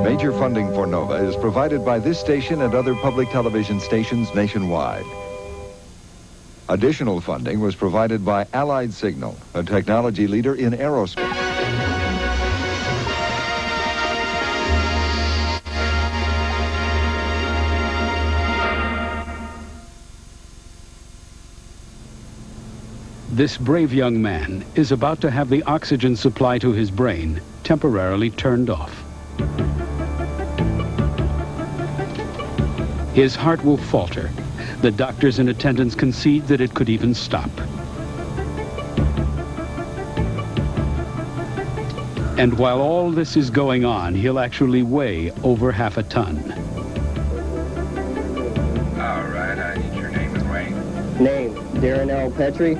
Major funding for NOVA is provided by this station and other public television stations nationwide. Additional funding was provided by Allied Signal, a technology leader in aerospace. This brave young man is about to have the oxygen supply to his brain temporarily turned off. His heart will falter. The doctors in attendance concede that it could even stop. And while all this is going on, he'll actually weigh over half a ton. All right, I need your name and rank. Name, Darren L. Petrie.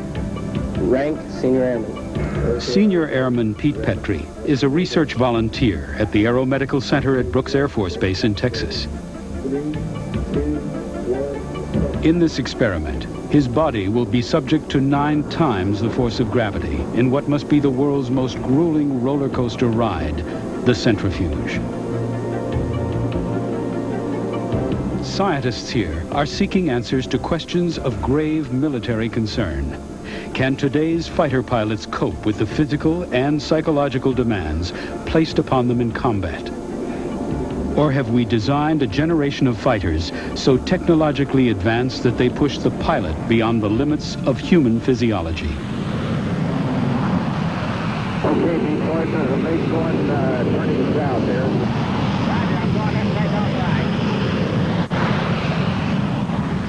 Rank, Senior Airman. Senior Airman Pete Petrie is a research volunteer at the Aeromedical Center at Brooks Air Force Base in Texas. In this experiment, his body will be subject to 9 times the force of gravity in what must be the world's most grueling roller coaster ride, the centrifuge. Scientists here are seeking answers to questions of grave military concern. Can today's fighter pilots cope with the physical and psychological demands placed upon them in combat? Or have we designed a generation of fighters so technologically advanced that they push the pilot beyond the limits of human physiology? Okay, B-Force, there's a base going turning south here. Roger, I'm going in, take off right.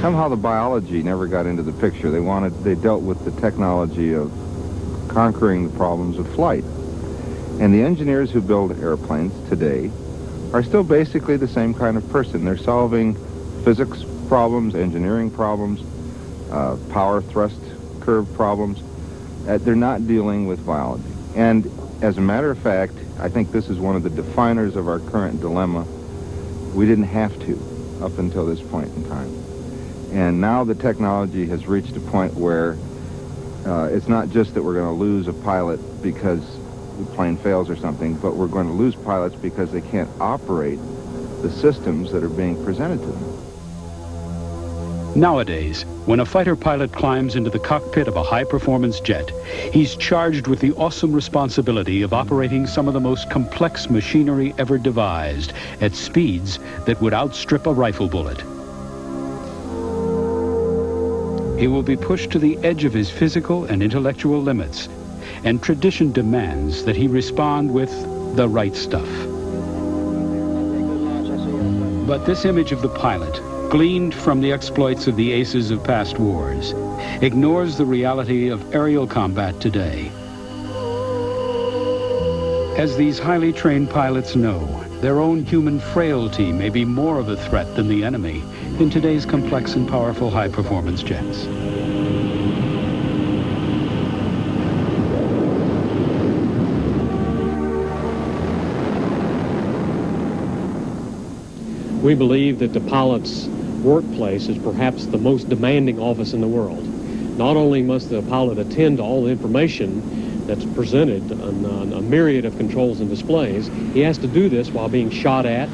Somehow the biology never got into the picture. They dealt with the technology of conquering the problems of flight. And the engineers who build airplanes today are still basically the same kind of person. They're solving physics problems, engineering problems, power thrust curve problems. They're not dealing with biology. And as a matter of fact, I think this is one of the definers of our current dilemma. We didn't have to up until this point in time. And now the technology has reached a point where it's not just that we're going to lose a pilot because the plane fails or something, but we're going to lose pilots because they can't operate the systems that are being presented to them. Nowadays, when a fighter pilot climbs into the cockpit of a high-performance jet, he's charged with the awesome responsibility of operating some of the most complex machinery ever devised at speeds that would outstrip a rifle bullet. He will be pushed to the edge of his physical and intellectual limits, and tradition demands that he respond with the right stuff. But this image of the pilot, gleaned from the exploits of the aces of past wars, ignores the reality of aerial combat today. As these highly trained pilots know, their own human frailty may be more of a threat than the enemy in today's complex and powerful high-performance jets. We believe that the pilot's workplace is perhaps the most demanding office in the world. Not only must the pilot attend to all the information that's presented on a myriad of controls and displays, he has to do this while being shot at,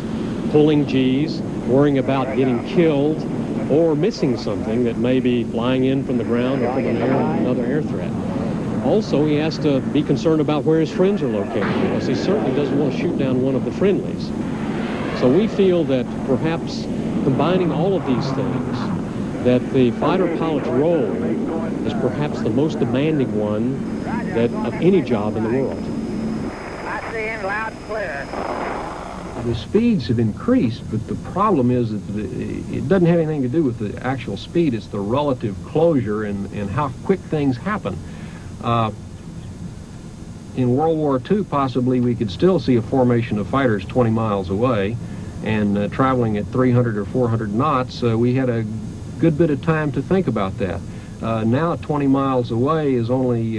pulling G's, worrying about getting killed, or missing something that may be flying in from the ground or from another air threat. Also, he has to be concerned about where his friends are located, because he certainly doesn't want to shoot down one of the friendlies. So we feel that perhaps combining all of these things, that the fighter pilot's role is perhaps the most demanding one of any job in the world. I see him loud and clear. The speeds have increased, but the problem is that it doesn't have anything to do with the actual speed. It's the relative closure and how quick things happen. In World War II, possibly, we could still see a formation of fighters 20 miles away, and traveling at 300 or 400 knots, we had a good bit of time to think about that. Now 20 miles away is only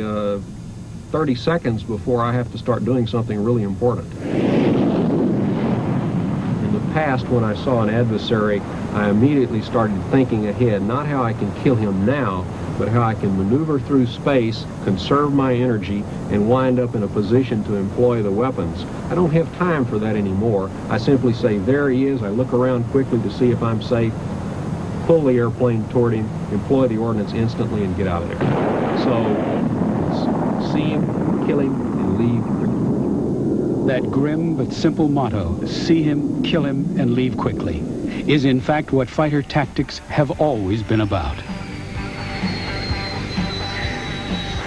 30 seconds before I have to start doing something really important. In the past, when I saw an adversary, I immediately started thinking ahead, not how I can kill him now, but how I can maneuver through space, conserve my energy, and wind up in a position to employ the weapons. I don't have time for that anymore. I simply say, there he is. I look around quickly to see if I'm safe, pull the airplane toward him, employ the ordnance instantly, and get out of there. So, see him, kill him, and leave quickly. That grim but simple motto, see him, kill him, and leave quickly, is in fact what fighter tactics have always been about.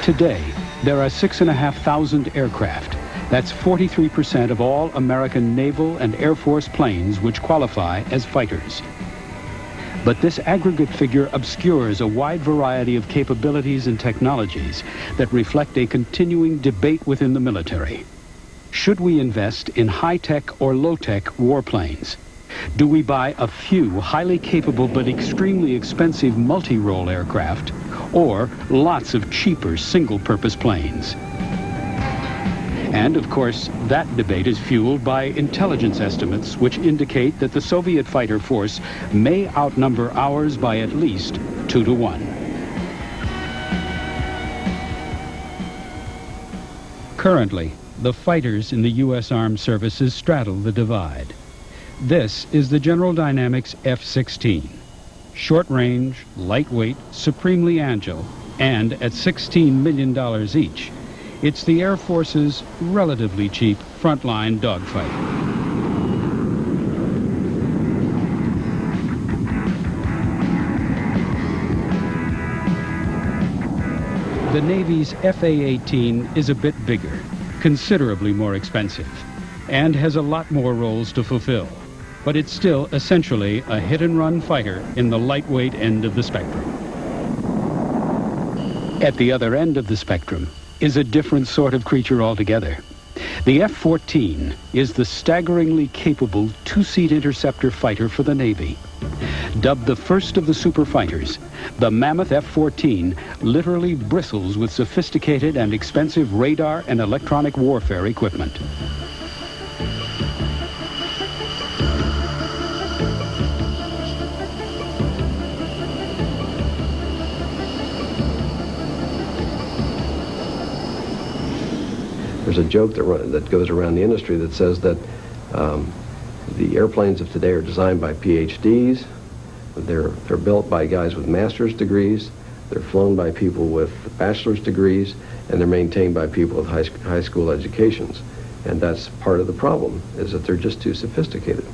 Today, there are 6,500 aircraft. That's 43% of all American naval and Air Force planes which qualify as fighters. But this aggregate figure obscures a wide variety of capabilities and technologies that reflect a continuing debate within the military. Should we invest in high-tech or low-tech warplanes? Do we buy a few highly capable but extremely expensive multi-role aircraft, or lots of cheaper single-purpose planes? And, of course, that debate is fueled by intelligence estimates which indicate that the Soviet fighter force may outnumber ours by at least 2 to 1. Currently, the fighters in the U.S. Armed Services straddle the divide. This is the General Dynamics F-16. Short-range, lightweight, supremely agile, and at $16 million each, it's the Air Force's relatively cheap frontline dogfight. The Navy's FA-18 is a bit bigger, considerably more expensive, and has a lot more roles to fulfill. But it's still essentially a hit-and-run fighter in the lightweight end of the spectrum. At the other end of the spectrum is a different sort of creature altogether. The F-14 is the staggeringly capable two-seat interceptor fighter for the Navy. Dubbed the first of the super fighters, the mammoth F-14 literally bristles with sophisticated and expensive radar and electronic warfare equipment. There's a joke that goes around the industry that says that the airplanes of today are designed by PhDs. They're built by guys with master's degrees. They're flown by people with bachelor's degrees, and they're maintained by people with high school educations. And that's part of the problem, is that they're just too sophisticated.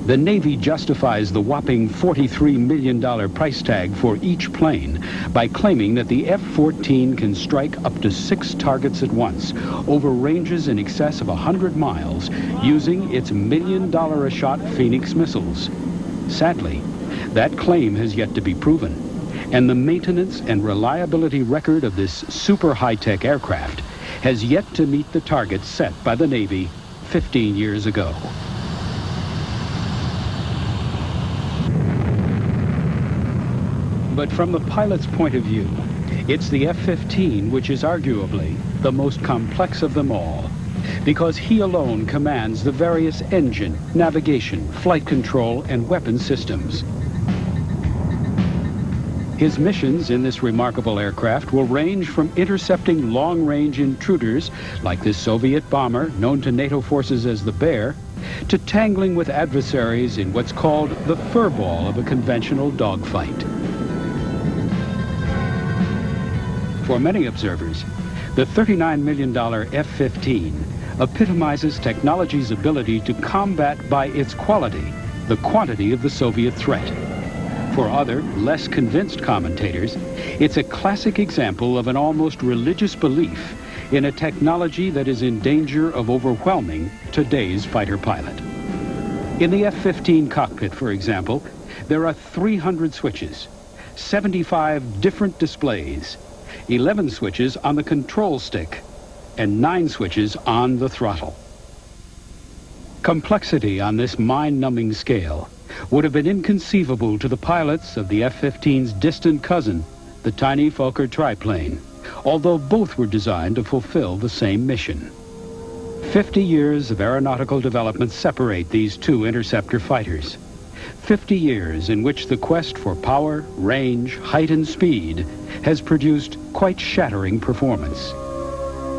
The Navy justifies the whopping $43 million price tag for each plane by claiming that the F-14 can strike up to 6 targets at once over ranges in excess of 100 miles using its $1 million-a-shot Phoenix missiles. Sadly, that claim has yet to be proven, and the maintenance and reliability record of this super high-tech aircraft has yet to meet the targets set by the Navy 15 years ago. But from the pilot's point of view, it's the F-15 which is arguably the most complex of them all, because he alone commands the various engine, navigation, flight control, and weapon systems. His missions in this remarkable aircraft will range from intercepting long-range intruders, like this Soviet bomber known to NATO forces as the Bear, to tangling with adversaries in what's called the furball of a conventional dogfight. For many observers, the $39 million F-15 epitomizes technology's ability to combat by its quality the quantity of the Soviet threat. For other, less convinced commentators, it's a classic example of an almost religious belief in a technology that is in danger of overwhelming today's fighter pilot. In the F-15 cockpit, for example, there are 300 switches, 75 different displays, 11 switches on the control stick, and 9 switches on the throttle. Complexity on this mind-numbing scale would have been inconceivable to the pilots of the F-15's distant cousin, the tiny Fokker triplane, although both were designed to fulfill the same mission. 50 years of aeronautical development separate these two interceptor fighters. 50 years in which the quest for power, range, height, and speed has produced quite shattering performance.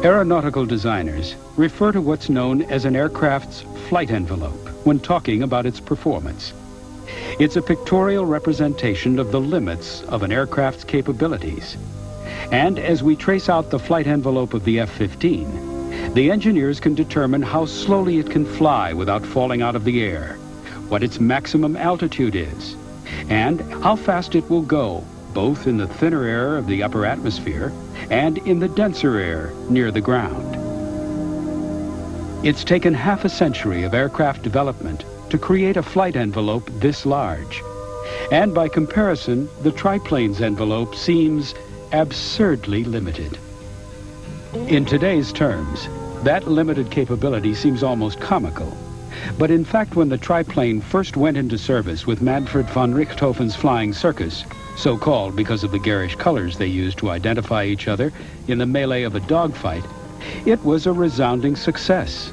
Aeronautical designers refer to what's known as an aircraft's flight envelope when talking about its performance. It's a pictorial representation of the limits of an aircraft's capabilities. And as we trace out the flight envelope of the F-15, the engineers can determine how slowly it can fly without falling out of the air, what its maximum altitude is, and how fast it will go, both in the thinner air of the upper atmosphere and in the denser air near the ground. It's taken half a century of aircraft development to create a flight envelope this large. And by comparison, the triplane's envelope seems absurdly limited. In today's terms, that limited capability seems almost comical. But in fact, when the triplane first went into service with Manfred von Richthofen's Flying Circus, so called because of the garish colors they used to identify each other in the melee of a dogfight, it was a resounding success.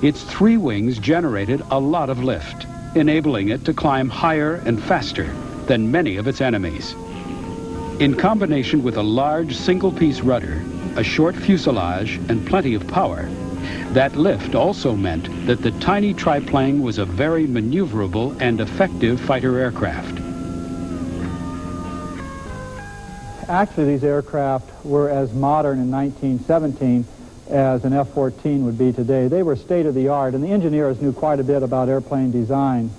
Its 3 wings generated a lot of lift, enabling it to climb higher and faster than many of its enemies. In combination with a large single-piece rudder, a short fuselage, and plenty of power, that lift also meant that the tiny triplane was a very maneuverable and effective fighter aircraft. Actually, these aircraft were as modern in 1917 as an F-14 would be today. They were state-of-the-art, and the engineers knew quite a bit about airplane design.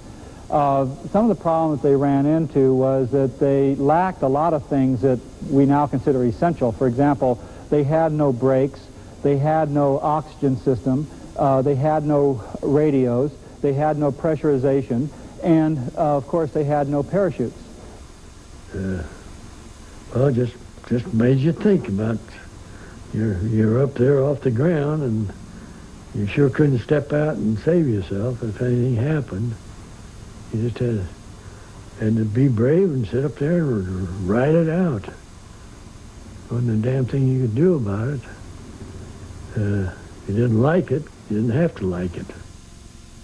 Some of the problems they ran into was that they lacked a lot of things that we now consider essential. For example, they had no brakes, they had no oxygen system, they had no radios, they had no pressurization, and of course they had no parachutes. Well, just made you think about you're up there off the ground, and you sure couldn't step out and save yourself if anything happened. You just had to be brave and sit up there and ride it out. Wasn't a damn thing you could do about it. If you didn't like it, you didn't have to like it.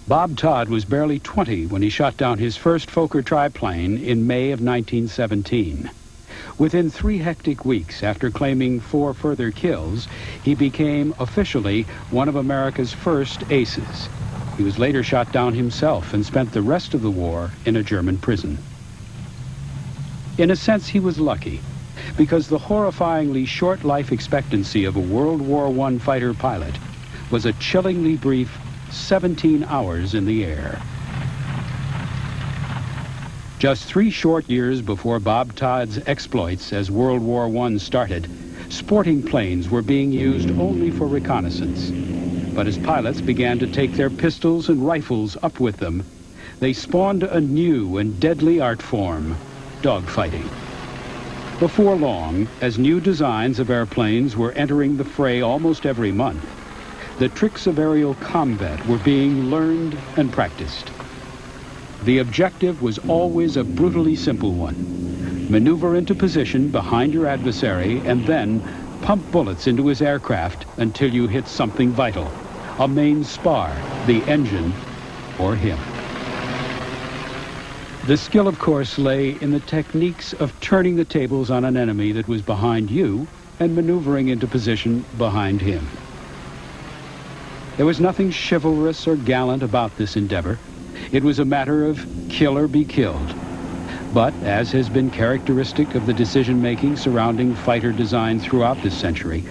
Bob Todd was barely 20 when he shot down his first Fokker triplane in May of 1917. Within 3 hectic weeks after claiming 4 further kills, he became officially one of America's first aces. He was later shot down himself and spent the rest of the war in a German prison. In a sense, he was lucky, because the horrifyingly short life expectancy of a World War I fighter pilot was a chillingly brief 17 hours in the air. Just 3 short years before Bob Todd's exploits as World War I started, sporting planes were being used only for reconnaissance. But as pilots began to take their pistols and rifles up with them, they spawned a new and deadly art form, dogfighting. Before long, as new designs of airplanes were entering the fray almost every month, the tricks of aerial combat were being learned and practiced. The objective was always a brutally simple one. Maneuver into position behind your adversary and then pump bullets into his aircraft until you hit something vital, a main spar, the engine, or him. The skill, of course, lay in the techniques of turning the tables on an enemy that was behind you and maneuvering into position behind him. There was nothing chivalrous or gallant about this endeavor. It was a matter of kill or be killed. But, as has been characteristic of the decision-making surrounding fighter design throughout this century,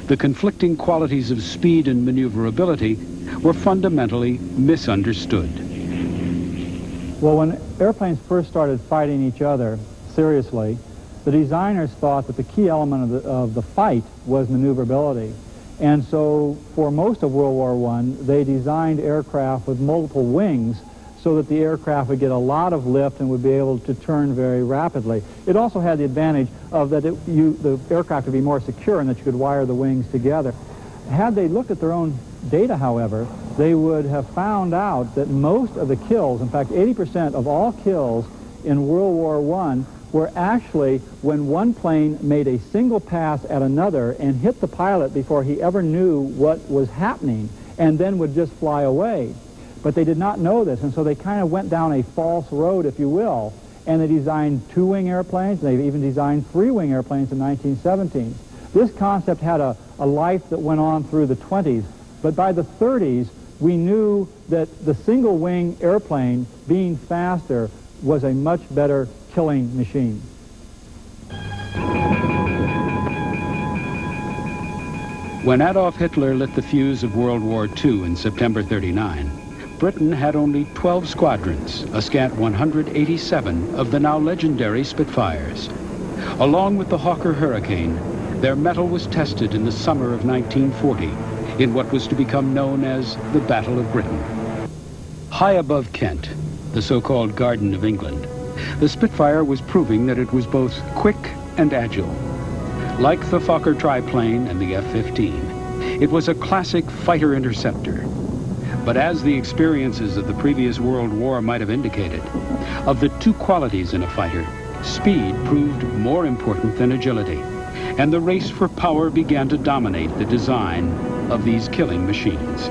the conflicting qualities of speed and maneuverability were fundamentally misunderstood. Well, when airplanes first started fighting each other seriously, the designers thought that the key element of the fight was maneuverability. And so for most of World War I, they designed aircraft with multiple wings so that the aircraft would get a lot of lift and would be able to turn very rapidly. It also had the advantage of that the aircraft would be more secure and that you could wire the wings together. Had they looked at their own data, however, they would have found out that most of the kills, in fact 80% of all kills in World War I, were actually when one plane made a single pass at another and hit the pilot before he ever knew what was happening, and then would just fly away. But they did not know this, and so they kind of went down a false road, if you will, and they designed two-wing airplanes. They even designed three-wing airplanes in 1917. This concept had a life that went on through the 20s, but by the 30s, we knew that the single-wing airplane, being faster, was a much better killing machine. When Adolf Hitler lit the fuse of World War II in September '39, Britain had only 12 squadrons, a scant 187 of the now legendary Spitfires. Along with the Hawker Hurricane, their mettle was tested in the summer of 1940 in what was to become known as the Battle of Britain. High above Kent, the so-called Garden of England, the Spitfire was proving that it was both quick and agile. Like the Fokker triplane and the F-15, it was a classic fighter interceptor. But as the experiences of the previous World War might have indicated, of the two qualities in a fighter, speed proved more important than agility, and the race for power began to dominate the design of these killing machines.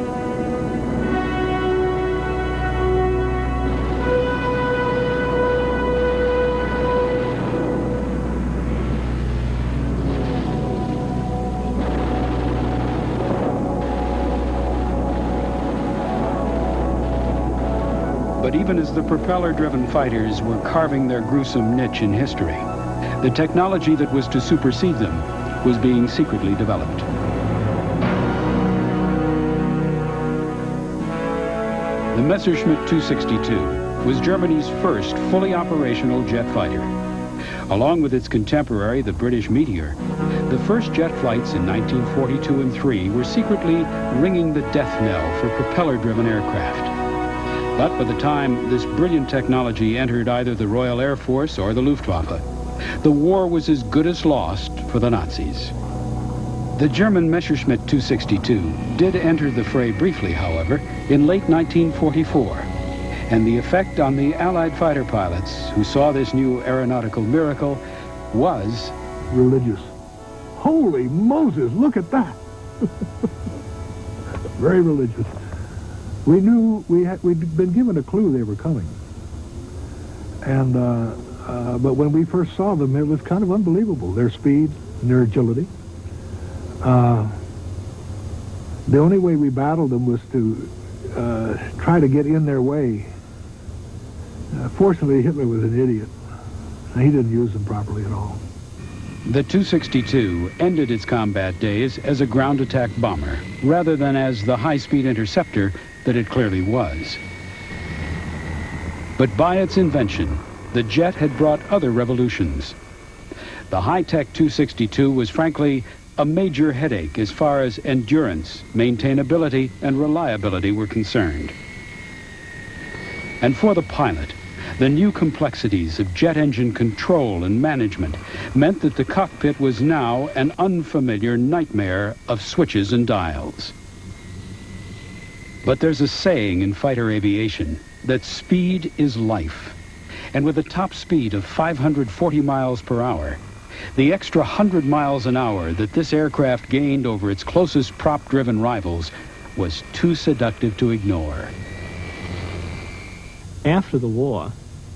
But even as the propeller-driven fighters were carving their gruesome niche in history, the technology that was to supersede them was being secretly developed. The Messerschmitt 262 was Germany's first fully operational jet fighter. Along with its contemporary, the British Meteor, the first jet flights in 1942 and 3 were secretly ringing the death knell for propeller-driven aircraft. But by the time this brilliant technology entered either the Royal Air Force or the Luftwaffe, the war was as good as lost for the Nazis. The German Messerschmitt 262 did enter the fray briefly, however, in late 1944, and the effect on the Allied fighter pilots who saw this new aeronautical miracle was religious. Holy Moses, look at that! Very religious. We knew we'd been given a clue they were coming, and but when we first saw them, it was kind of unbelievable. Their speed and their agility. The only way we battled them was to try to get in their way. Fortunately, Hitler was an idiot. He didn't use them properly at all. The 262 ended its combat days as a ground attack bomber, rather than as the high-speed interceptor that it clearly was. But by its invention, the jet had brought other revolutions. The high-tech 262 was frankly a major headache as far as endurance, maintainability, and reliability were concerned. And for the pilot, the new complexities of jet engine control and management meant that the cockpit was now an unfamiliar nightmare of switches and dials. But there's a saying in fighter aviation that speed is life. And with a top speed of 540 miles per hour, the extra 100 miles an hour that this aircraft gained over its closest prop-driven rivals was too seductive to ignore. After the war,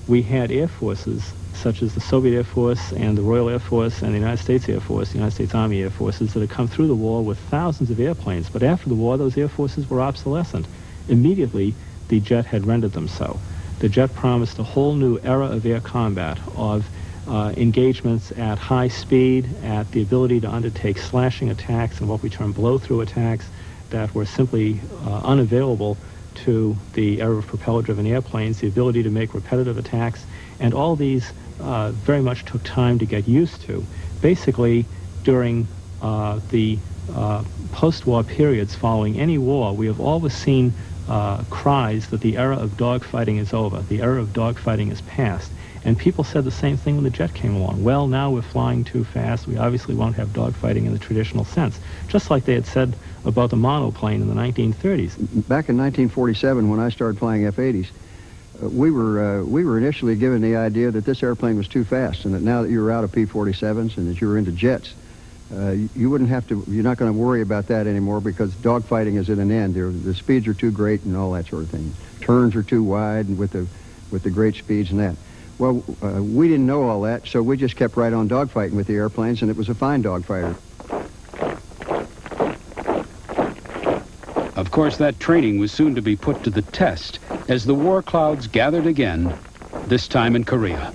we had air forces such as the Soviet Air Force and the Royal Air Force and the United States Air Force, the United States Army Air Forces, that had come through the war with thousands of airplanes. But after the war, those air forces were obsolescent. Immediately, the jet had rendered them so. The jet promised a whole new era of air combat, of engagements at high speed, at the ability to undertake slashing attacks and what we term blow-through attacks that were simply unavailable to the era of propeller-driven airplanes, the ability to make repetitive attacks, and all these very much took time to get used to. Basically, during the post-war periods following any war, we have always seen cries that the era of dogfighting is over, the era of dogfighting is past. And people said the same thing when the jet came along. Well, now we're flying too fast. We obviously won't have dogfighting in the traditional sense. Just like they had said about the monoplane in the 1930s. Back in 1947, when I started flying F-80s, we were initially given the idea that this airplane was too fast, and that now that you were out of P-47s and that you were into jets, you wouldn't have to, you're not going to worry about that anymore because dogfighting is at an end. The speeds are too great and all that sort of thing. Turns are too wide and with the great speeds and that. Well, we didn't know all that, so we just kept right on dogfighting with the airplanes, and it was a fine dogfighter. Of course, that training was soon to be put to the test as the war clouds gathered again, this time in Korea.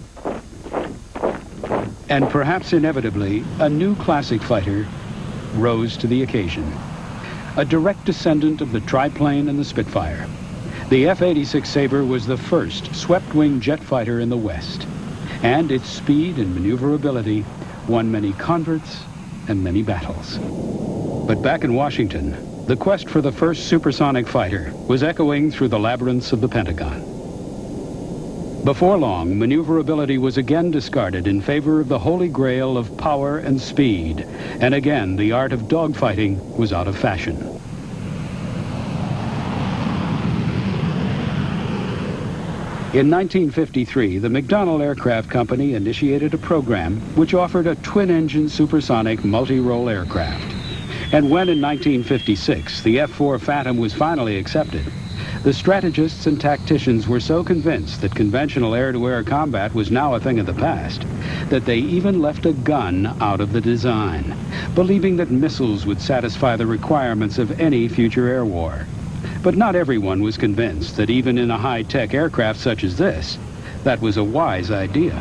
And perhaps inevitably, a new classic fighter rose to the occasion. A direct descendant of the triplane and the Spitfire. The F-86 Sabre was the first swept-wing jet fighter in the West, and its speed and maneuverability won many converts and many battles. But back in Washington, the quest for the first supersonic fighter was echoing through the labyrinths of the Pentagon. Before long, maneuverability was again discarded in favor of the holy grail of power and speed, and again the art of dogfighting was out of fashion. In 1953, the McDonnell Aircraft Company initiated a program which offered a twin-engine supersonic multi-role aircraft. And when in 1956 the F-4 Phantom was finally accepted, the strategists and tacticians were so convinced that conventional air-to-air combat was now a thing of the past that they even left a gun out of the design, believing that missiles would satisfy the requirements of any future air war. But not everyone was convinced that even in a high-tech aircraft such as this, that was a wise idea.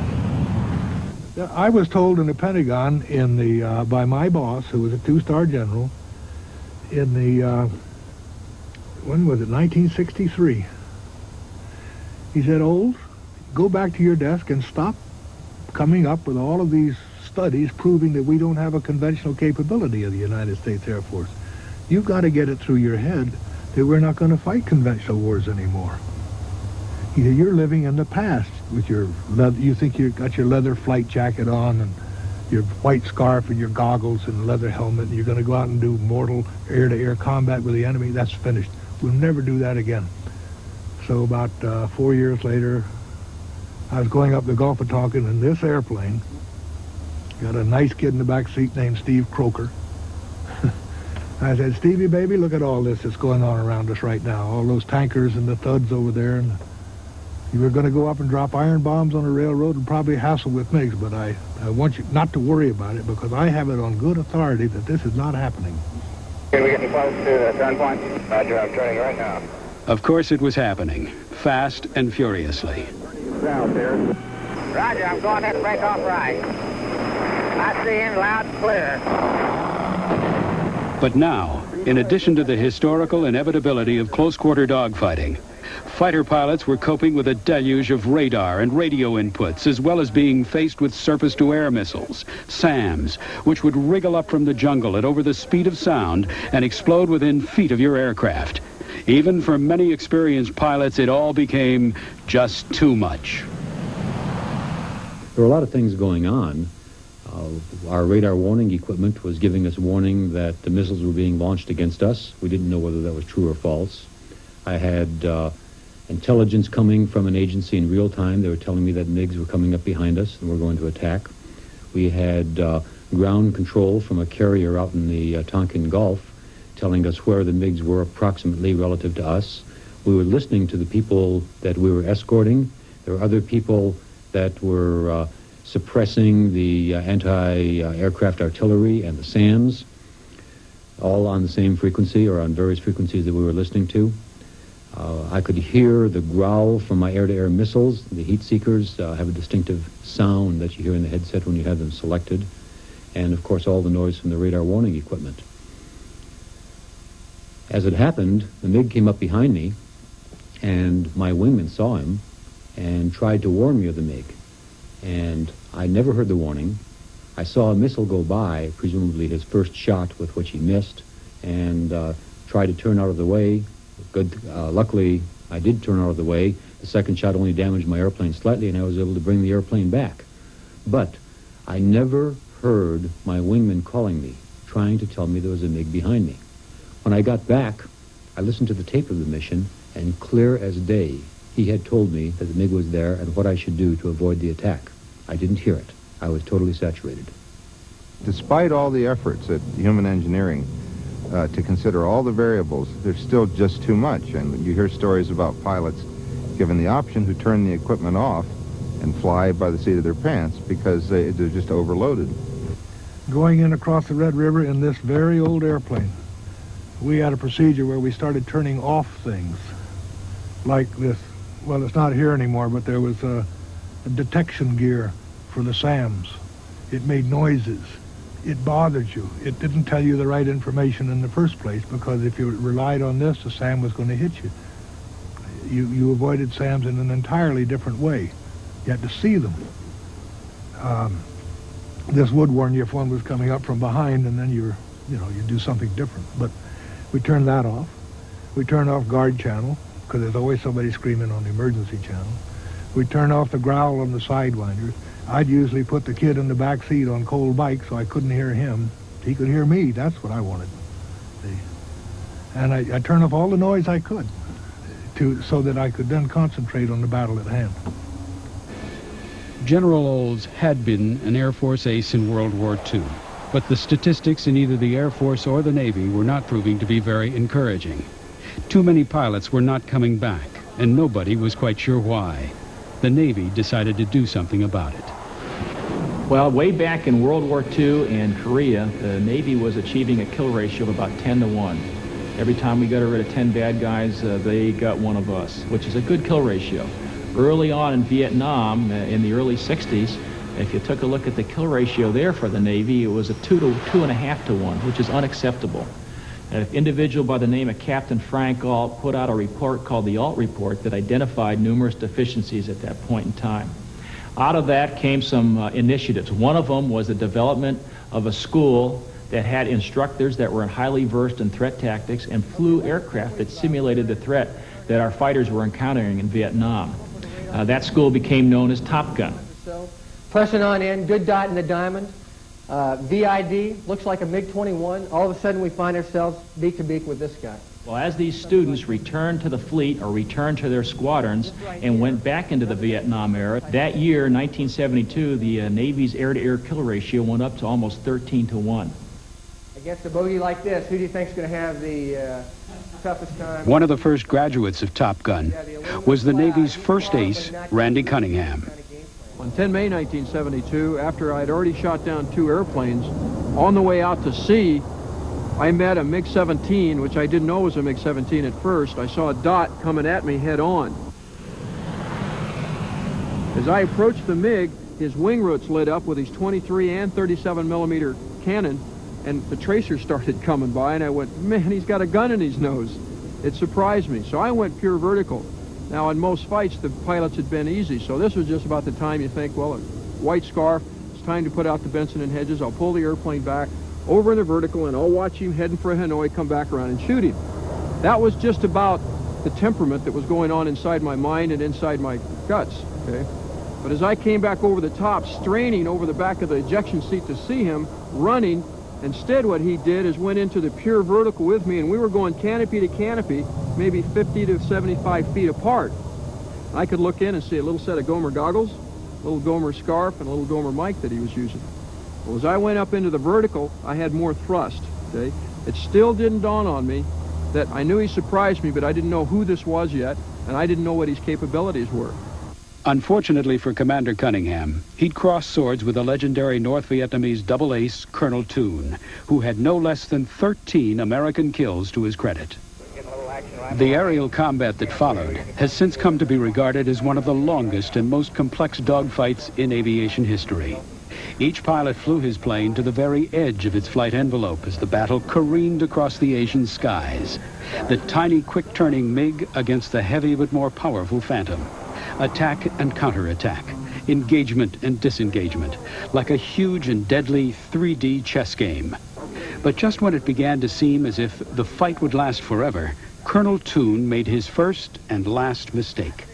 I was told in the Pentagon by my boss, who was a two-star general, in the, when was it, 1963. He said, Olds, go back to your desk and stop coming up with all of these studies proving that we don't have a conventional capability of the United States Air Force. You've got to get it through your head that we're not going to fight conventional wars anymore. He said, you're living in the past with your leather, you think you've got your leather flight jacket on and your white scarf and your goggles and leather helmet, and you're going to go out and do mortal air-to-air combat with the enemy. That's finished. We'll never do that again. So about 4 years later, I was going up the Gulf of Tonkin in this airplane. Got a nice kid in the back seat named Steve Croker. I said, Stevie, baby, look at all this that's going on around us right now. All those tankers and the thuds over there. And you were going to go up and drop iron bombs on the railroad and probably hassle with MiGs, but I want you not to worry about it because I have it on good authority that this is not happening. Are we getting close to the turn point? Roger, I'm turning right now. Of course it was happening, fast and furiously. South there. Roger, I'm going ahead and break off right. I see him loud and clear. But now, in addition to the historical inevitability of close-quarter dogfighting, fighter pilots were coping with a deluge of radar and radio inputs, as well as being faced with surface-to-air missiles, SAMs, which would wriggle up from the jungle at over the speed of sound and explode within feet of your aircraft. Even for many experienced pilots, it all became just too much. There were a lot of things going on. Our radar warning equipment was giving us warning that the missiles were being launched against us. We didn't know whether that was true or false. I had intelligence coming from an agency in real time. They were telling me that MiGs were coming up behind us and were going to attack. We had ground control from a carrier out in the Tonkin Gulf telling us where the MiGs were approximately relative to us. We were listening to the people that we were escorting. There were other people that were suppressing the anti-aircraft artillery and the SAMs, all on the same frequency or on various frequencies that we were listening to. I could hear the growl from my air-to-air missiles. The heat seekers have a distinctive sound that you hear in the headset when you have them selected. And, of course, all the noise from the radar warning equipment. As it happened, the MiG came up behind me, and my wingman saw him and tried to warn me of the MiG. And I never heard the warning. I saw a missile go by, presumably his first shot with which he missed, and tried to turn out of the way. Luckily, I did turn out of the way. The second shot only damaged my airplane slightly, and I was able to bring the airplane back. But I never heard my wingman calling me, trying to tell me there was a MiG behind me. When I got back, I listened to the tape of the mission, and clear as day, he had told me that the MiG was there and what I should do to avoid the attack. I didn't hear it. I was totally saturated. Despite all the efforts at human engineering to consider all the variables, there's still just too much. And you hear stories about pilots given the option who turn the equipment off and fly by the seat of their pants because they're just overloaded. Going in across the Red River in this very old airplane, we had a procedure where we started turning off things like this. Well, it's not here anymore, but there was a detection gear for the SAMs. It made noises. It bothered you. It didn't tell you the right information in the first place, because if you relied on this, the SAM was going to hit you. You avoided SAMs in an entirely different way. You had to see them. This would warn you if one was coming up from behind, and then you do something different. But we turned that off. We turned off guard channel, because there's always somebody screaming on the emergency channel. We turned off the growl on the sidewinders. I'd usually put the kid in the back seat on cold bike so I couldn't hear him. He could hear me. That's what I wanted. See? And I turned off all the noise I could so that I could then concentrate on the battle at hand. General Olds had been an Air Force ace in World War II, but the statistics in either the Air Force or the Navy were not proving to be very encouraging. Too many pilots were not coming back, and nobody was quite sure why. The Navy decided to do something about it. Well, way back in World War II and Korea, the Navy was achieving a kill ratio of about 10 to 1. Every time we got rid of 10 bad guys, they got one of us, which is a good kill ratio. Early on in Vietnam, in the early 60s, if you took a look at the kill ratio there for the Navy, it was a 2 to 2.5 to 1, which is unacceptable. An individual by the name of Captain Frank Ault put out a report called the Ault Report that identified numerous deficiencies at that point in time. Out of that came some initiatives. One of them was the development of a school that had instructors that were highly versed in threat tactics and flew aircraft that simulated the threat that our fighters were encountering in Vietnam. That school became known as Top Gun. Pressing on in, good dot in the diamond. VID, looks like a MiG-21. All of a sudden we find ourselves beak to beak with this guy. Well, as these students returned to the fleet or returned to their squadrons and went back into the Vietnam era, that year, 1972, the Navy's air-to-air kill ratio went up to almost 13 to 1. Against a bogey like this, who do you think is going to have the toughest time? One of the first graduates of Top Gun was the Navy's first ace, Randy Cunningham. On 10 May 1972, after I'd already shot down 2 airplanes, on the way out to sea, I met a MiG-17, which I didn't know was a MiG-17 at first. I saw a dot coming at me head on. As I approached the MiG, his wing roots lit up with his 23 and 37 millimeter cannon, and the tracers started coming by, and I went, man, he's got a gun in his nose. It surprised me, so I went pure vertical. Now, in most fights, the pilots had been easy, so this was just about the time you think, well, a white scarf, it's time to put out the Benson and Hedges, I'll pull the airplane back, over in the vertical, and I'll watch him heading for Hanoi, come back around and shoot him. That was just about the temperament that was going on inside my mind and inside my guts, okay? But as I came back over the top, straining over the back of the ejection seat to see him running, instead what he did is went into the pure vertical with me, and we were going canopy to canopy, maybe 50 to 75 feet apart. I could look in and see a little set of Gomer goggles, a little Gomer scarf, and a little Gomer mic that he was using. Well, as I went up into the vertical, I had more thrust, okay? It still didn't dawn on me that I knew he surprised me, but I didn't know who this was yet, and I didn't know what his capabilities were. Unfortunately for Commander Cunningham, he'd crossed swords with the legendary North Vietnamese double ace Colonel Toon, who had no less than 13 American kills to his credit. The aerial combat that followed has since come to be regarded as one of the longest and most complex dogfights in aviation history. Each pilot flew his plane to the very edge of its flight envelope as the battle careened across the Asian skies. The tiny, quick-turning MiG against the heavy but more powerful Phantom. Attack and counterattack, engagement and disengagement, like a huge and deadly 3D chess game. But just when it began to seem as if the fight would last forever, Colonel Toon made his first and last mistake.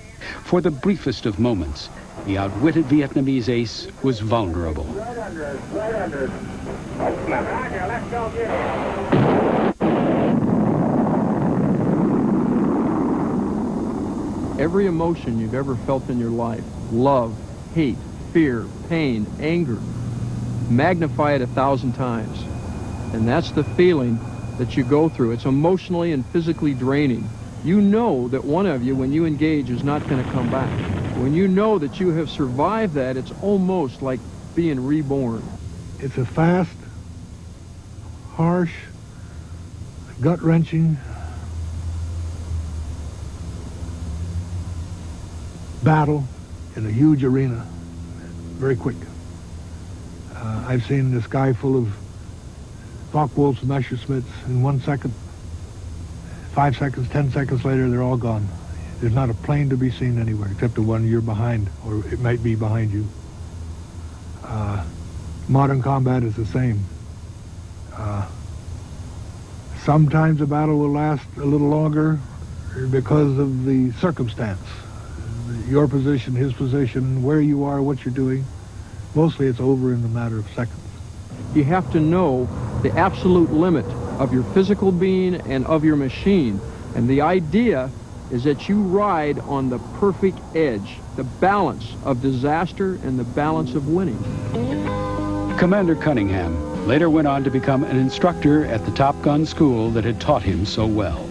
For the briefest of moments, the outwitted Vietnamese ace was vulnerable. Every emotion you've ever felt in your life, love, hate, fear, pain, anger, magnify it 1,000 times. And that's the feeling that you go through. It's emotionally and physically draining. You know that one of you, when you engage, is not going to come back. When you know that you have survived that, it's almost like being reborn. It's a fast, harsh, gut-wrenching battle in a huge arena, very quick. I've seen the sky full of Focke-Wulfs and Messerschmitts in 1 second. 5 seconds, 10 seconds later, they're all gone. There's not a plane to be seen anywhere except the one you're behind, or it might be behind you. Modern combat is the same. Sometimes a battle will last a little longer because of the circumstance. Your position, his position, where you are, what you're doing. Mostly it's over in a matter of seconds. You have to know the absolute limit of your physical being and of your machine. And the idea is that you ride on the perfect edge, the balance of disaster and the balance of winning. Commander Cunningham later went on to become an instructor at the Top Gun school that had taught him so well.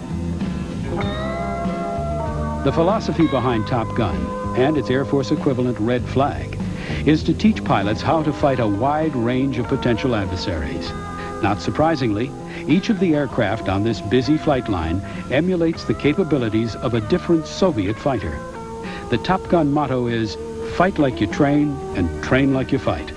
The philosophy behind Top Gun and its Air Force equivalent Red Flag is to teach pilots how to fight a wide range of potential adversaries. Not surprisingly, each of the aircraft on this busy flight line emulates the capabilities of a different Soviet fighter. The Top Gun motto is, fight like you train and train like you fight.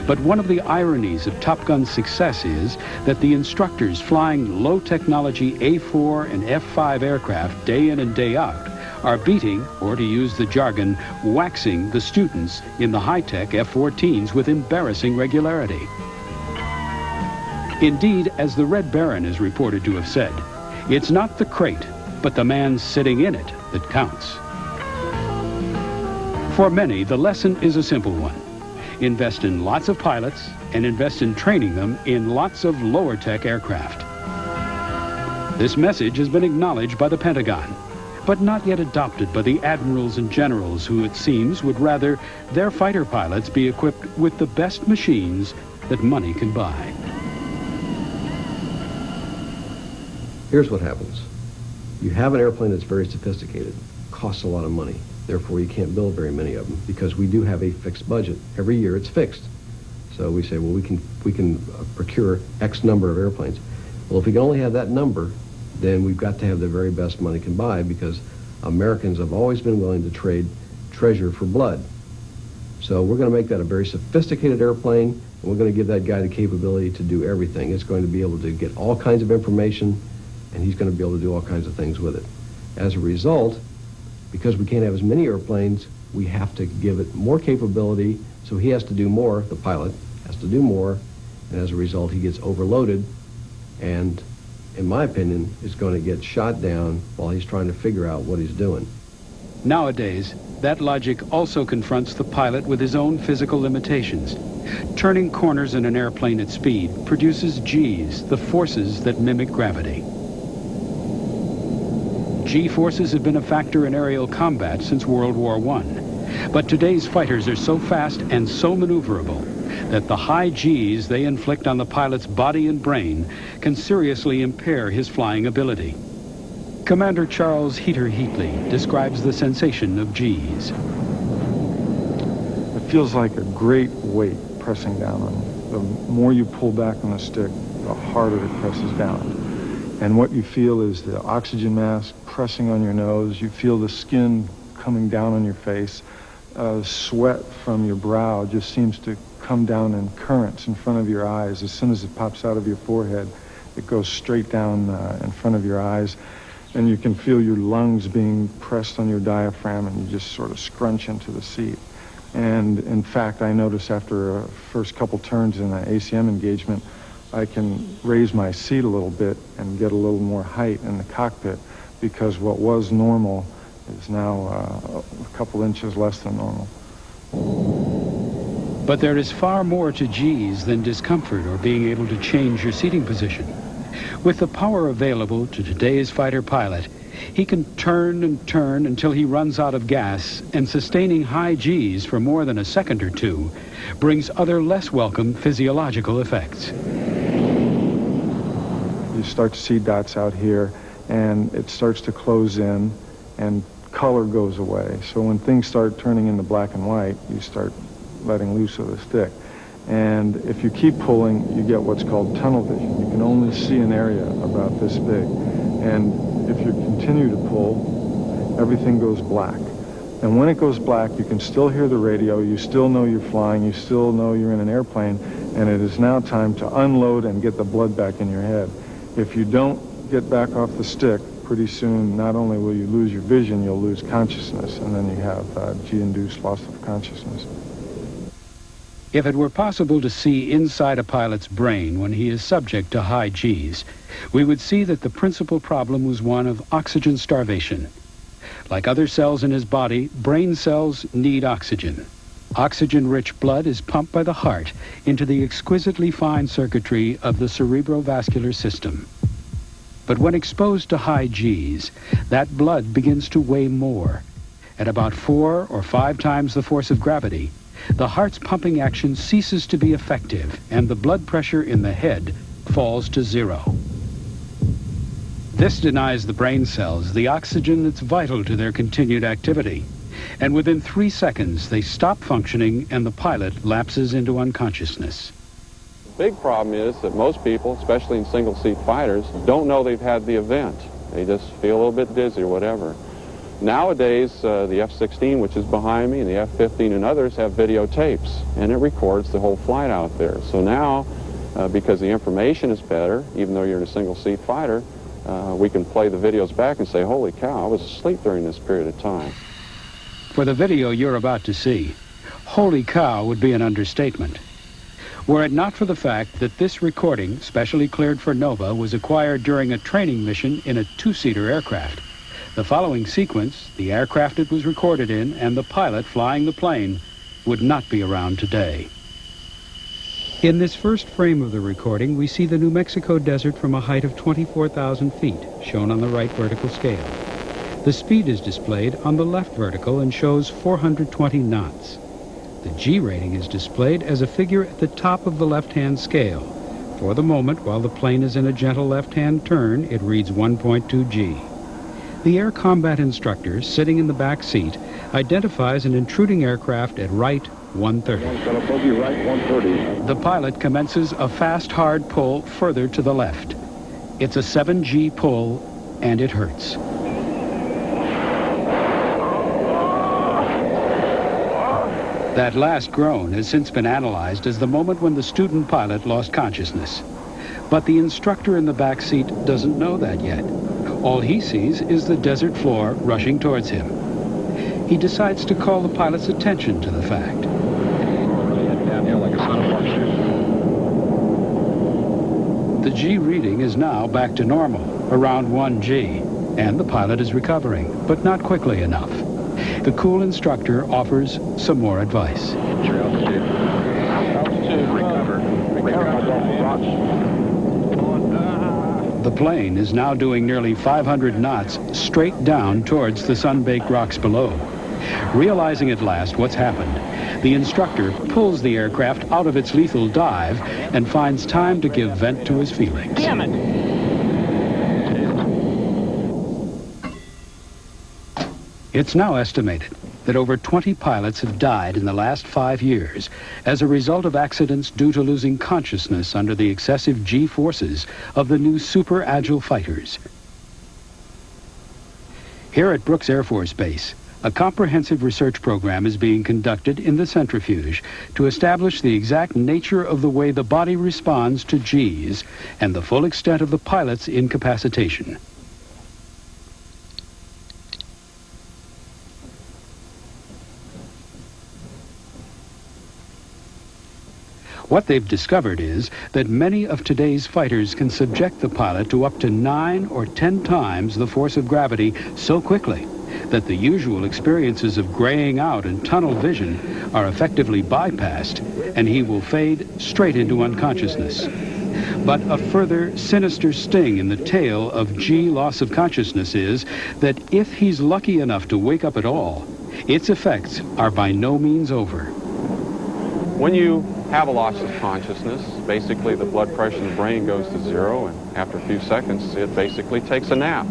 But one of the ironies of Top Gun's success is that the instructors flying low-technology A4 and F5 aircraft day in and day out are beating, or to use the jargon, waxing the students in the high-tech F-14s with embarrassing regularity. Indeed, as the Red Baron is reported to have said, it's not the crate, but the man sitting in it that counts. For many, the lesson is a simple one. Invest in lots of pilots and invest in training them in lots of lower-tech aircraft. This message has been acknowledged by the Pentagon, but not yet adopted by the admirals and generals who, it seems, would rather their fighter pilots be equipped with the best machines that money can buy. Here's what happens. You have an airplane that's very sophisticated, costs a lot of money. Therefore, you can't build very many of them because we do have a fixed budget. Every year it's fixed. So we say, well, we can procure X number of airplanes. Well, if we can only have that number, then we've got to have the very best money can buy, because Americans have always been willing to trade treasure for blood. So we're going to make that a very sophisticated airplane, and we're going to give that guy the capability to do everything. It's going to be able to get all kinds of information, and he's going to be able to do all kinds of things with it. As a result, because we can't have as many airplanes, we have to give it more capability, so he has to do more, the pilot has to do more, and as a result he gets overloaded, and in my opinion is going to get shot down while he's trying to figure out what he's doing. Nowadays, that logic also confronts the pilot with his own physical limitations. Turning corners in an airplane at speed produces G's, the forces that mimic gravity. G-forces have been a factor in aerial combat since World War I. But today's fighters are so fast and so maneuverable that the high G's they inflict on the pilot's body and brain can seriously impair his flying ability. Commander Charles Heater-Heatley describes the sensation of G's. It feels like a great weight pressing down on you. The more you pull back on the stick, the harder it presses down. And what you feel is the oxygen mask pressing on your nose. You feel the skin coming down on your face. Sweat from your brow just seems to come down in currents in front of your eyes. As soon as it pops out of your forehead, it goes straight down in front of your eyes. And you can feel your lungs being pressed on your diaphragm, and you just sort of scrunch into the seat. And in fact, I notice after a first couple turns in an ACM engagement, I can raise my seat a little bit and get a little more height in the cockpit, because what was normal is now a couple inches less than normal. But there is far more to G's than discomfort or being able to change your seating position. With the power available to today's fighter pilot, He can turn and turn until he runs out of gas, and sustaining high Gs for more than a second or two brings other less welcome physiological effects. You start to see dots out here, and it starts to close in, and color goes away. So when things start turning into black and white, you start letting loose of the stick. And if you keep pulling, you get what's called tunnel vision. You can only see an area about this big. And if you continue to pull, everything goes black. And when it goes black, you can still hear the radio, you still know you're flying, you still know you're in an airplane, and it is now time to unload and get the blood back in your head. If you don't get back off the stick, pretty soon not only will you lose your vision, you'll lose consciousness, and then you have G-induced loss of consciousness. If it were possible to see inside a pilot's brain when he is subject to high Gs, we would see that the principal problem was one of oxygen starvation. Like other cells in his body, brain cells need oxygen. Oxygen-rich blood is pumped by the heart into the exquisitely fine circuitry of the cerebrovascular system. But when exposed to high Gs, that blood begins to weigh more. At about 4 or 5 times the force of gravity, the heart's pumping action ceases to be effective, and the blood pressure in the head falls to 0. This denies the brain cells the oxygen that's vital to their continued activity. And within 3 seconds, they stop functioning and the pilot lapses into unconsciousness. The big problem is that most people, especially in single-seat fighters, don't know they've had the event. They just feel a little bit dizzy or whatever. Nowadays, the F-16, which is behind me, and the F-15 and others have videotapes, and it records the whole flight out there. So now, because the information is better, even though you're in a single-seat fighter, we can play the videos back and say, holy cow, I was asleep during this period of time. For the video you're about to see, holy cow would be an understatement. Were it not for the fact that this recording, specially cleared for NOVA, was acquired during a training mission in a 2-seater aircraft, the following sequence, the aircraft it was recorded in, and the pilot flying the plane, would not be around today. In this first frame of the recording, we see the New Mexico desert from a height of 24,000 feet, shown on the right vertical scale. The speed is displayed on the left vertical and shows 420 knots. The G rating is displayed as a figure at the top of the left-hand scale. For the moment, while the plane is in a gentle left-hand turn, it reads 1.2 G. The air combat instructor, sitting in the back seat, identifies an intruding aircraft at right 130. The pilot commences a fast, hard pull further to the left. It's a 7G pull, and it hurts. That last groan has since been analyzed as the moment when the student pilot lost consciousness. But the instructor in the back seat doesn't know that yet. All he sees is the desert floor rushing towards him. He decides to call the pilot's attention to the fact. The G reading is now back to normal, around 1 G, and the pilot is recovering, but not quickly enough. The cool instructor offers some more advice. The plane is now doing nearly 500 knots straight down towards the sun-baked rocks below. Realizing at last what's happened, the instructor pulls the aircraft out of its lethal dive and finds time to give vent to his feelings. Damn it! It's now estimated that over 20 pilots have died in the last 5 years as a result of accidents due to losing consciousness under the excessive G forces of the new super agile fighters. Here at Brooks Air Force Base, a comprehensive research program is being conducted in the centrifuge to establish the exact nature of the way the body responds to Gs and the full extent of the pilot's incapacitation. What they've discovered is that many of today's fighters can subject the pilot to up to 9 or 10 times the force of gravity so quickly that the usual experiences of graying out and tunnel vision are effectively bypassed, and he will fade straight into unconsciousness. But a further sinister sting in the tale of G loss of consciousness is that if he's lucky enough to wake up at all, its effects are by no means over. When you have a loss of consciousness, basically the blood pressure in the brain goes to zero, and after a few seconds it basically takes a nap.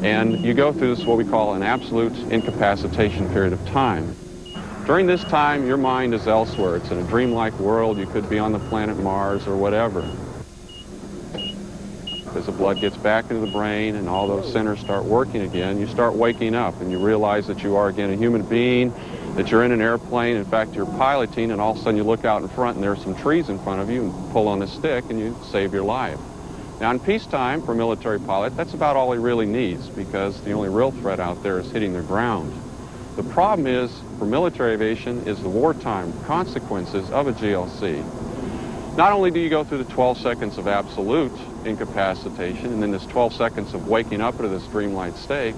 And you go through this what we call an absolute incapacitation period of time. During this time, your mind is elsewhere. It's in a dreamlike world. You could be on the planet Mars or whatever. As the blood gets back into the brain and all those centers start working again, you start waking up and you realize that you are again a human being, that you're in an airplane. In fact, you're piloting, and all of a sudden you look out in front and there's some trees in front of you and pull on a stick and you save your life. Now, in peacetime, for a military pilot, that's about all he really needs, because the only real threat out there is hitting the ground. The problem is, for military aviation, is the wartime consequences of a GLC. Not only do you go through the 12 seconds of absolute incapacitation and then this 12 seconds of waking up into this dreamlike state,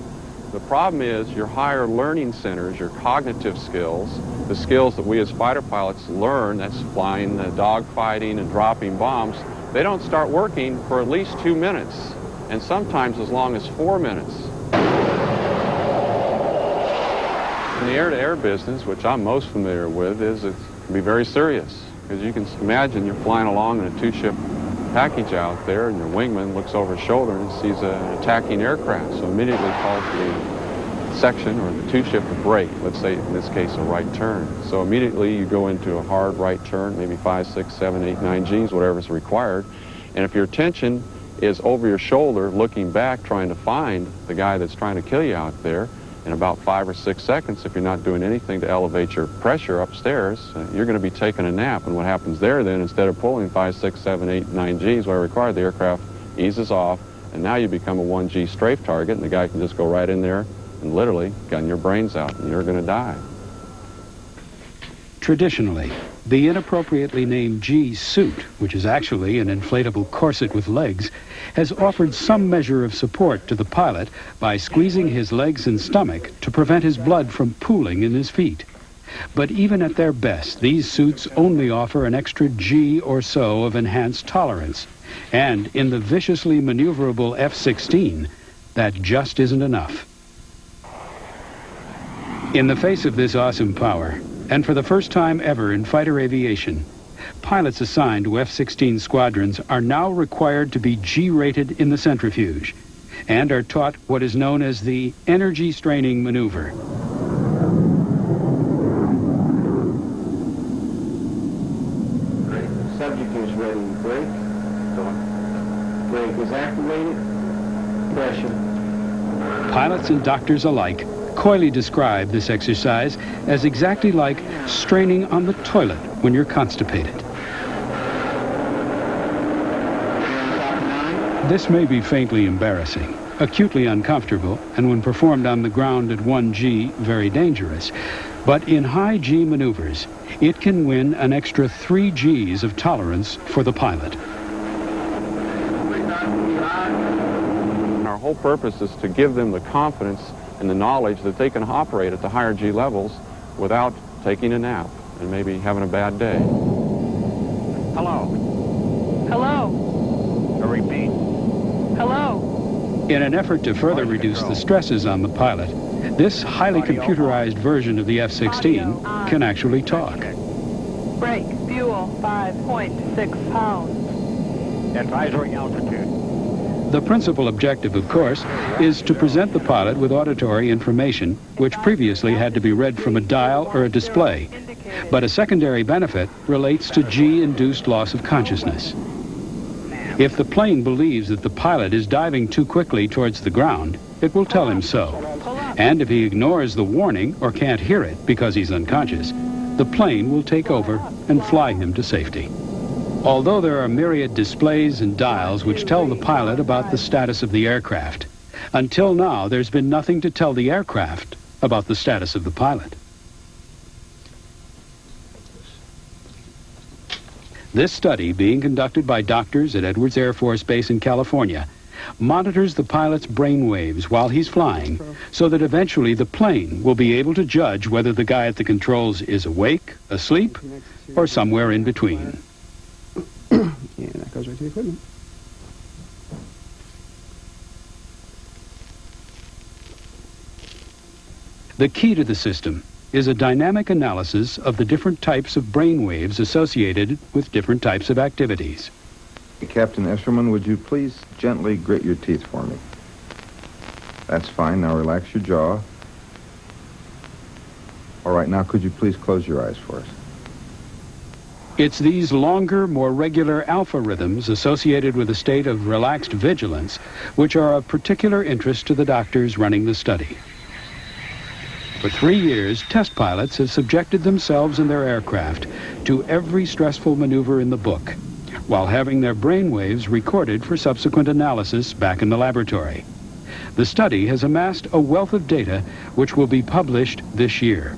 the problem is your higher learning centers, your cognitive skills, the skills that we as fighter pilots learn, that's flying, dogfighting, and dropping bombs, they don't start working for at least 2 minutes, and sometimes as long as 4 minutes. In the air-to-air business, which I'm most familiar with, it can be very serious. Because you can imagine you're flying along in a two-ship package out there, and your wingman looks over his shoulder and sees an attacking aircraft, so immediately calls the section or the two-ship to brake, let's say in this case a right turn. So immediately you go into a hard right turn, maybe 5, 6, 7, 8, 9 Gs, whatever's required, and if your attention is over your shoulder looking back trying to find the guy that's trying to kill you out there, in about 5 or 6 seconds, if you're not doing anything to elevate your pressure upstairs, you're going to be taking a nap. And what happens there then, instead of pulling 5, 6, 7, 8, 9 Gs where required, the aircraft eases off, and now you become a 1 G strafe target, and the guy can just go right in there and literally gun your brains out, and you're going to die. Traditionally, the inappropriately named G suit, which is actually an inflatable corset with legs, has offered some measure of support to the pilot by squeezing his legs and stomach to prevent his blood from pooling in his feet. But even at their best, these suits only offer an extra G or so of enhanced tolerance. And in the viciously maneuverable F-16, that just isn't enough. In the face of this awesome power, and for the first time ever in fighter aviation, pilots assigned to F-16 squadrons are now required to be G-rated in the centrifuge and are taught what is known as the energy straining maneuver. Subject is ready to brake. Brake is activated. Pressure. Pilots and doctors alike coyly describe this exercise as exactly like straining on the toilet when you're constipated. This may be faintly embarrassing, acutely uncomfortable, and when performed on the ground at 1 G, very dangerous. But in high G maneuvers, it can win an extra 3 Gs of tolerance for the pilot. Our whole purpose is to give them the confidence and the knowledge that they can operate at the higher G levels without taking a nap and maybe having a bad day. Hello. Hello. I repeat. Hello. In an effort to further reduce the stresses on the pilot, this highly computerized version of the F-16 can actually talk. Brake, fuel, 5.6 pounds. Advisory altitude. The principal objective, of course, is to present the pilot with auditory information, which previously had to be read from a dial or a display. But a secondary benefit relates to G-induced loss of consciousness. If the plane believes that the pilot is diving too quickly towards the ground, it will tell him so. And if he ignores the warning or can't hear it because he's unconscious, the plane will take over and fly him to safety. Although there are myriad displays and dials which tell the pilot about the status of the aircraft, until now there's been nothing to tell the aircraft about the status of the pilot. This study, being conducted by doctors at Edwards Air Force Base in California, monitors the pilot's brain waves while he's flying so that eventually the plane will be able to judge whether the guy at the controls is awake, asleep, or somewhere in between. And that goes right to the equipment. The key to the system is a dynamic analysis of the different types of brain waves associated with different types of activities. Captain Escherman, would you please gently grit your teeth for me? That's fine. Now relax your jaw. All right, now could you please close your eyes for us? It's these longer, more regular alpha rhythms associated with a state of relaxed vigilance which are of particular interest to the doctors running the study. For 3 years, test pilots have subjected themselves and their aircraft to every stressful maneuver in the book, while having their brainwaves recorded for subsequent analysis back in the laboratory. The study has amassed a wealth of data which will be published this year.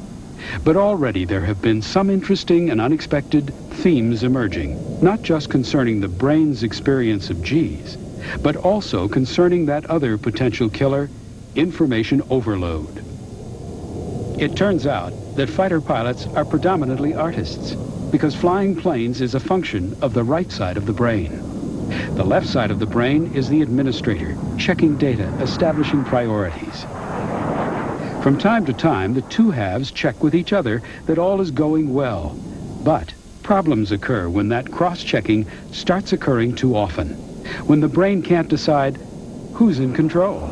But already there have been some interesting and unexpected themes emerging, not just concerning the brain's experience of G's, but also concerning that other potential killer, information overload. It turns out that fighter pilots are predominantly artists, because flying planes is a function of the right side of the brain. The left side of the brain is the administrator, checking data, establishing priorities. From time to time, the two halves check with each other that all is going well. But problems occur when that cross-checking starts occurring too often, when the brain can't decide who's in control.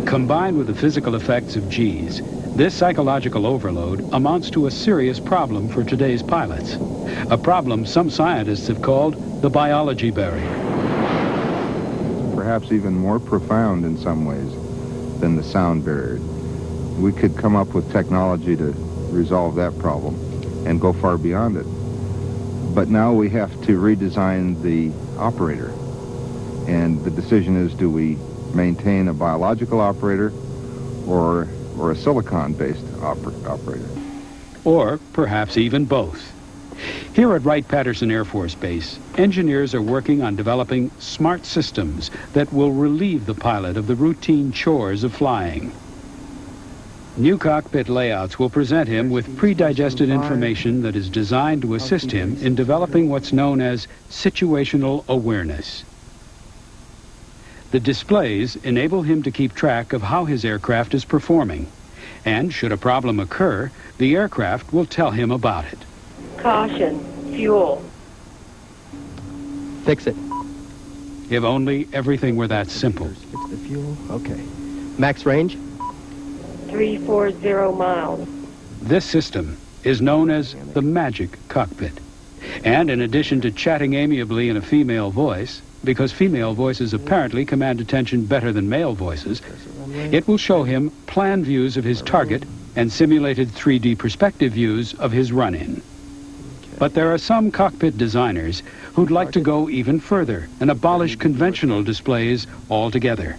Combined with the physical effects of G's, this psychological overload amounts to a serious problem for today's pilots, a problem some scientists have called the biology barrier. Perhaps even more profound in some ways than the sound barrier. We could come up with technology to resolve that problem and go far beyond it. But now we have to redesign the operator. And the decision is, do we maintain a biological operator or a silicon-based operator? Or perhaps even both. Here at Wright-Patterson Air Force Base, engineers are working on developing smart systems that will relieve the pilot of the routine chores of flying. New cockpit layouts will present him with pre-digested information that is designed to assist him in developing what's known as situational awareness. The displays enable him to keep track of how his aircraft is performing, and should a problem occur, the aircraft will tell him about it. Caution, fuel. Fix it. If only everything were that simple. Fix the fuel. Okay. Max range? 340 miles. This system is known as the magic cockpit. And in addition to chatting amiably in a female voice, because female voices apparently command attention better than male voices, it will show him plan views of his target and simulated 3D perspective views of his run-in. But there are some cockpit designers who'd like to go even further and abolish conventional displays altogether.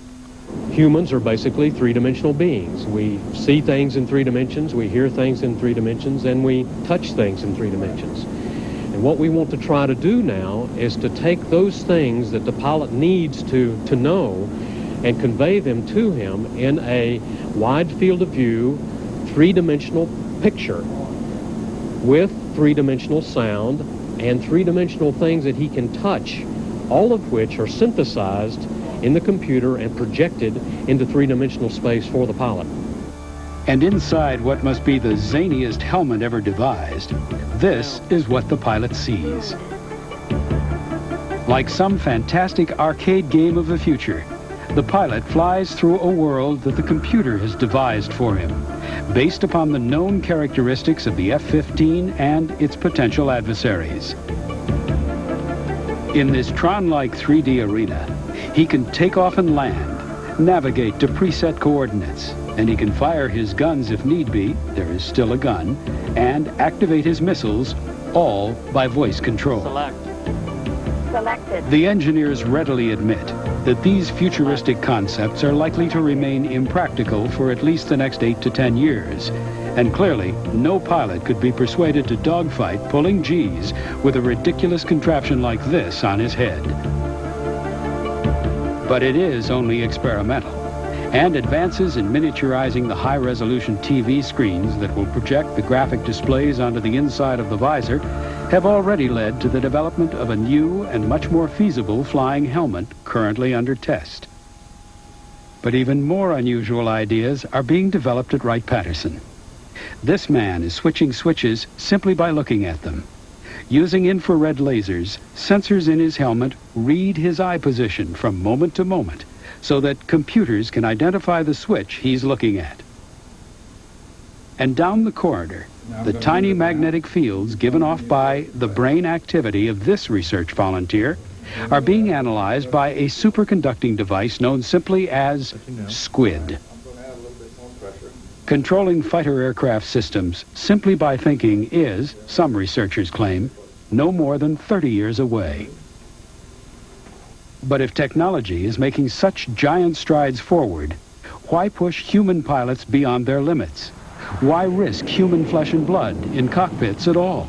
Humans are basically three-dimensional beings. We see things in 3 dimensions, we hear things in 3 dimensions, and we touch things in 3 dimensions. And what we want to try to do now is to take those things that the pilot needs to know and convey them to him in a wide field of view, 3-dimensional picture with 3-dimensional sound and 3-dimensional things that he can touch, all of which are synthesized in the computer and projected into 3-dimensional space for the pilot. And inside what must be the zaniest helmet ever devised, this is what the pilot sees. Like some fantastic arcade game of the future, the pilot flies through a world that the computer has devised for him, based upon the known characteristics of the F-15 and its potential adversaries. In this Tron-like 3D arena, he can take off and land, navigate to preset coordinates, and he can fire his guns if need be, there is still a gun, and activate his missiles, all by voice control. Selected. The engineers readily admit that these futuristic concepts are likely to remain impractical for at least the next 8 to 10 years. And clearly, no pilot could be persuaded to dogfight pulling G's with a ridiculous contraption like this on his head. But it is only experimental. And advances in miniaturizing the high-resolution TV screens that will project the graphic displays onto the inside of the visor have already led to the development of a new and much more feasible flying helmet currently under test. But even more unusual ideas are being developed at Wright-Patterson. This man is switching switches simply by looking at them. Using infrared lasers, sensors in his helmet read his eye position from moment to moment so that computers can identify the switch he's looking at. And down the corridor, the tiny magnetic fields given off by the brain activity of this research volunteer are being analyzed by a superconducting device known simply as SQUID. Controlling fighter aircraft systems simply by thinking is, some researchers claim, no more than 30 years away. But if technology is making such giant strides forward, why push human pilots beyond their limits? Why risk human flesh and blood in cockpits at all?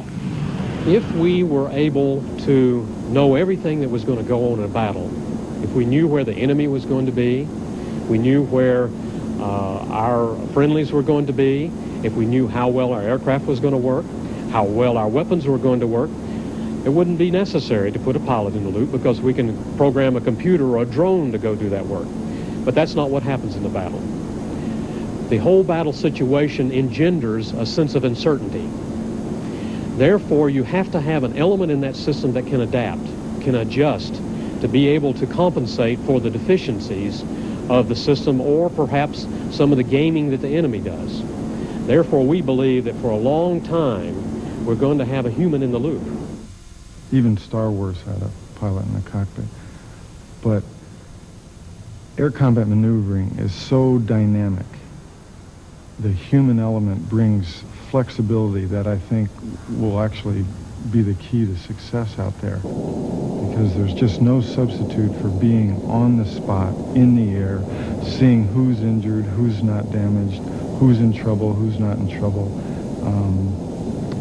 If we were able to know everything that was going to go on in a battle, if we knew where the enemy was going to be, we knew where our friendlies were going to be, if we knew how well our aircraft was going to work, how well our weapons were going to work, it wouldn't be necessary to put a pilot in the loop because we can program a computer or a drone to go do that work. But that's not what happens in the battle. The whole battle situation engenders a sense of uncertainty. Therefore, you have to have an element in that system that can adapt, can adjust, to be able to compensate for the deficiencies of the system or perhaps some of the gaming that the enemy does. Therefore, we believe that for a long time, we're going to have a human in the loop. Even Star Wars had a pilot in the cockpit. But air combat maneuvering is so dynamic. The human element brings flexibility that I think will actually be the key to success out there, because there's just no substitute for being on the spot, in the air, seeing who's injured, who's not damaged, who's in trouble, who's not in trouble.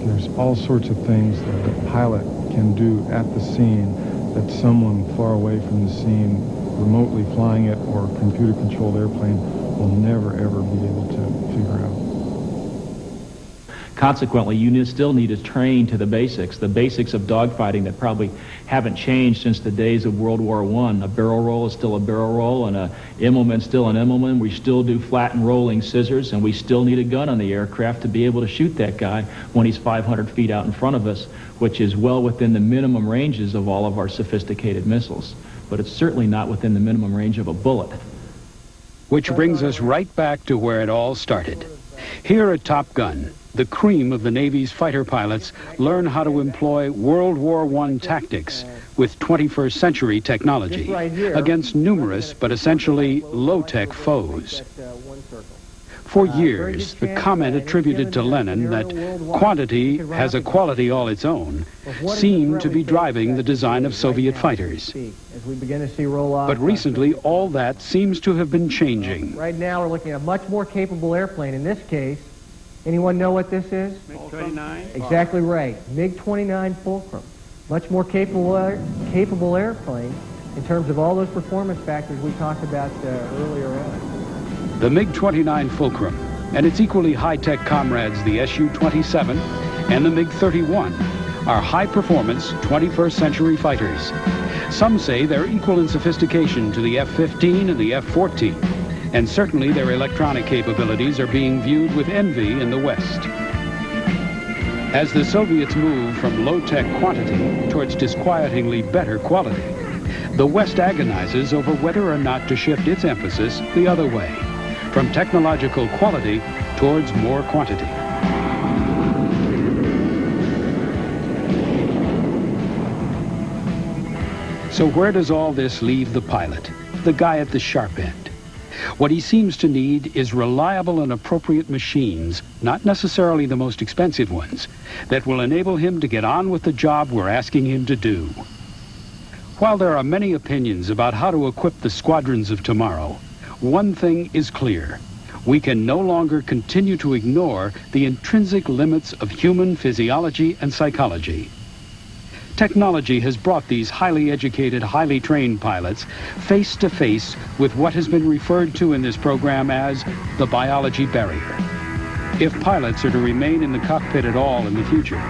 There's all sorts of things that a pilot can do at the scene that someone far away from the scene, remotely flying it or a computer-controlled airplane, will never, ever be able to figure out. Consequently, you still need to train to the basics of dogfighting that probably haven't changed since the days of World War I. A barrel roll is still a barrel roll, and an immelman still an immelman. We still do flat and rolling scissors, and we still need a gun on the aircraft to be able to shoot that guy when he's 500 feet out in front of us, which is well within the minimum ranges of all of our sophisticated missiles. But it's certainly not within the minimum range of a bullet. Which brings us right back to where it all started. Here at Top Gun, the cream of the Navy's fighter pilots learn how to employ World War I tactics with 21st century technology against numerous but essentially low-tech foes. For years, the comment attributed to Lenin that quantity has a quality all its own seemed to be driving the design of Soviet fighters. But recently, all that seems to have been changing. Right now, we're looking at a much more capable airplane. In this case, anyone know what this is? MiG-29? Exactly right. MiG-29 Fulcrum. Much more capable airplane in terms of all those performance factors we talked about earlier on. The MiG-29 Fulcrum and its equally high-tech comrades, the Su-27 and the MiG-31, are high-performance 21st century fighters. Some say they're equal in sophistication to the F-15 and the F-14. And certainly their electronic capabilities are being viewed with envy in the West. As the Soviets move from low-tech quantity towards disquietingly better quality, the West agonizes over whether or not to shift its emphasis the other way, from technological quality towards more quantity. So where does all this leave the pilot, the guy at the sharp end? What he seems to need is reliable and appropriate machines, not necessarily the most expensive ones, that will enable him to get on with the job we're asking him to do. While there are many opinions about how to equip the squadrons of tomorrow, one thing is clear. We can no longer continue to ignore the intrinsic limits of human physiology and psychology. Technology has brought these highly educated, highly trained pilots face to face with what has been referred to in this program as the biology barrier. If pilots are to remain in the cockpit at all in the future,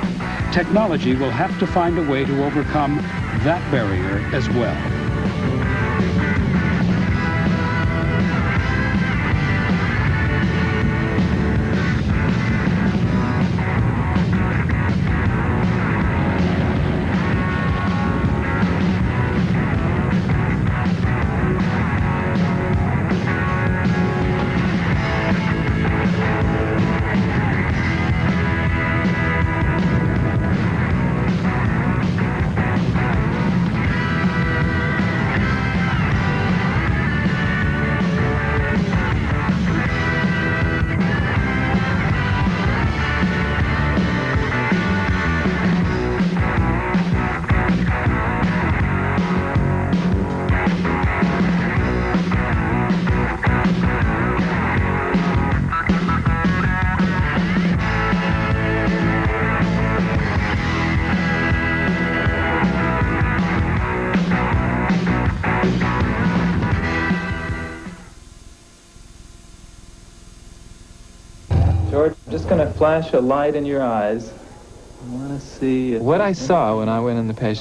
technology will have to find a way to overcome that barrier as well. George, I'm just going to flash a light in your eyes. I want to see... What I saw when I went in the page